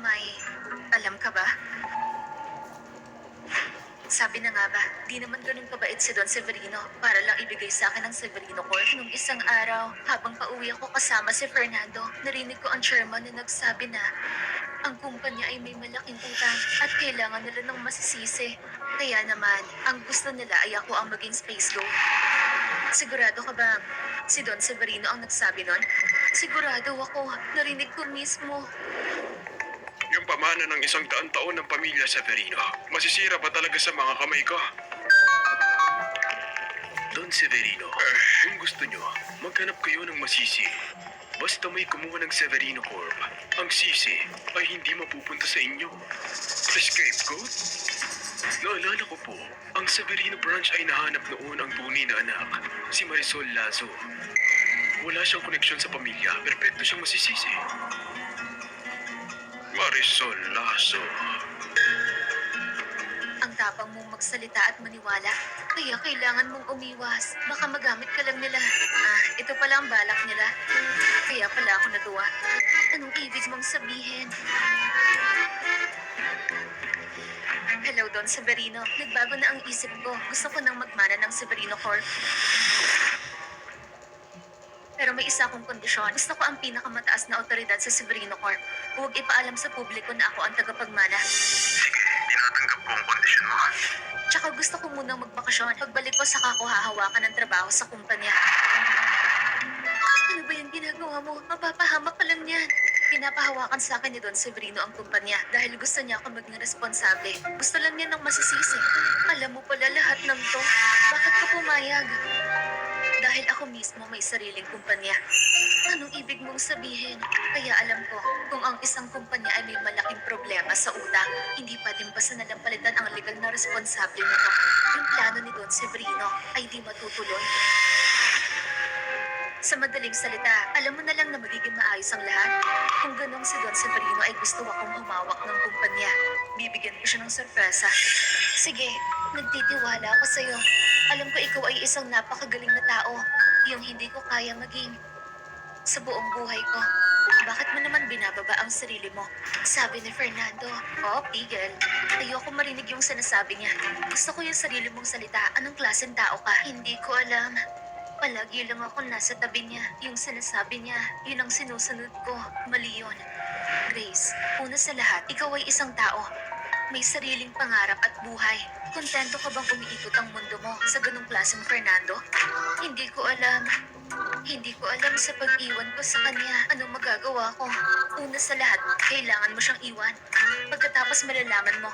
may alam ka ba? Sabi na nga ba, di naman ganun kabait si Don Severino para lang ibigay sa akin ang Severino Corp. Nung isang araw, habang pauwi ako kasama si Fernando, narinig ko ang chairman na nagsabi na ang kumpanya ay may malaking utang at kailangan nila ng masisisi. Kaya naman, ang gusto nila ay ako ang maging space goat. Sigurado ka bang si Don Severino ang nagsabi nun? Sigurado ako, narinig ko mismo. Yung pamana ng 100 taon ng pamilya Severino, masisira ba talaga sa mga kamay ko? Don Severino, kung gusto nyo, maghanap kayo ng masisi. Basta may kumuha ng Severino Corp, ang sisi ay hindi mapupunta sa inyo. Scapegoat? Naalala ko po, ang Severino branch ay nahanap noon ang tunay na anak, si Marisol Lazo. Wala siyang koneksyon sa pamilya, perpekto siyang masisisi. Marisol Lazo. Ang tapang mong magsalita at maniwala, kaya kailangan mong umiwas. Baka magamit ka lang nila. Ito pala ang balak nila. Kaya pala ako natuwa. Anong ibig mong sabihin? Hello, Don Severino. Nagbago na ang isip ko. Gusto ko nang magmana ng Severino Corp. Pero may isa akong kondisyon. Gusto ko ang pinakamataas na otoridad sa Severino Corp. Huwag ipaalam sa publiko na ako ang tagapagmana. Tinatanggap ko ang kondisyon mo. Tsaka gusto ko munang magbakasyon. Pagbalik ko saka ko hahawakan ng trabaho sa kumpanya. Ano ba yung ginagawa mo? Mapapahamak ka lang yan. Pinapahawakan sa akin ni Don Severino ang kumpanya dahil gusto niya ako maging responsable. Gusto lang niya ng masisisi. Alam mo pala lahat ng to. Bakit ka pumayag? Dahil ako mismo may sariling kumpanya. Anong ibig mong sabihin? Kaya alam ko, kung ang isang kumpanya ay may malaking problema sa utang, hindi pa din basta nalang palitan ang legal na responsable nito. Yung plano ni Don Severino ay di matutuloy. Sa madaling salita, alam mo na lang na magiging maayos ang lahat. Kung ganong si Don Severino ay gusto akong humawak ng kumpanya, bibigyan ko siya ng sorpresa. Sige, nagtitiwala ako sa'yo. Alam ko ikaw ay isang napakagaling na tao, yung hindi ko kaya maging sa buong buhay ko. Bakit mo naman binababa ang sarili mo? Sabi ni Fernando. Oh, tigil. Ayoko marinig yung sinasabi niya. Gusto ko yung sarili mong salita. Anong klaseng tao ka? Hindi ko alam. Palagi lang ako nasa tabi niya. Yung sinasabi niya, yun ang sinusunod ko. Mali yun. Grace, una sa lahat, ikaw ay isang tao. May sariling pangarap at buhay. Kontento ka bang umiikot ang mundo mo sa ganung klaseng Fernando? Hindi ko alam. Hindi ko alam sa pag-iwan ko sa kanya. Anong magagawa ko? Una sa lahat, kailangan mo siyang iwan. Pagkatapos malalaman mo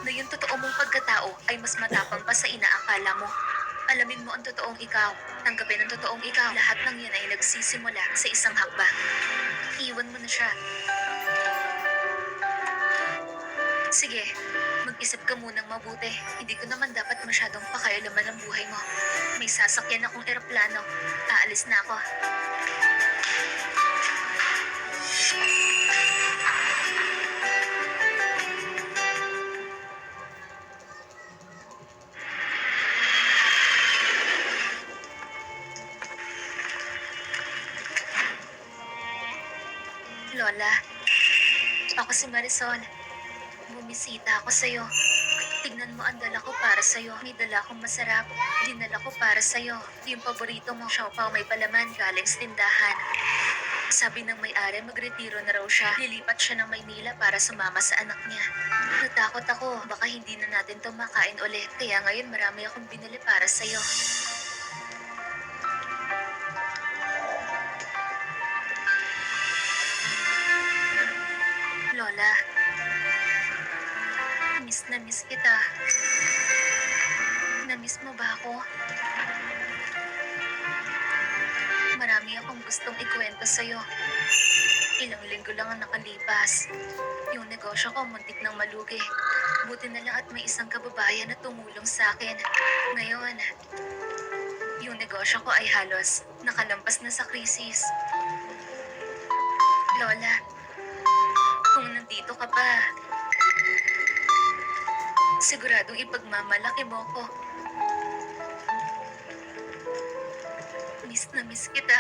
na yung totoo mong pagkatao ay mas matapang pa sa inaakala mo. Alamin mo ang totoong ikaw. Tanggapin ang totoong ikaw. Lahat ng yan ay nagsisimula sa isang hakbang. Iwan mo na siya. Sige, mag-isip ka munang mabuti. Hindi ko naman dapat masyadong pakialaman ang buhay mo. May sasakyan akong eroplano. Aalis na ako. Lola, ako si Marisol. Bumisita ako sa'yo. Tignan mo ang dala ko para sa'yo. May dala akong masarap. Dinala ko para sa'yo. Yung paborito mo, siopaw may palaman galing sa tindahan. Sabi ng may-ari, magretiro na raw siya. Lilipat siya ng Maynila para sumama sa anak niya. Natakot ako, baka hindi na natin to makain ulit. Kaya ngayon marami akong binili para sa'yo. Lola, miss na miss kita. Na-miss mo ba ako? Marami akong gustong ikwento sa'yo. Ilang linggo lang ang nakalipas. Yung negosyo ko muntik nang malugi. Buti na lang at may isang kababayan na tumulong sa akin. Ngayon, yung negosyo ko ay halos nakalampas na sa krisis. Lola, kung nandito ka pa, siguradong ipagmamalaki mo ko. Miss na miss kita.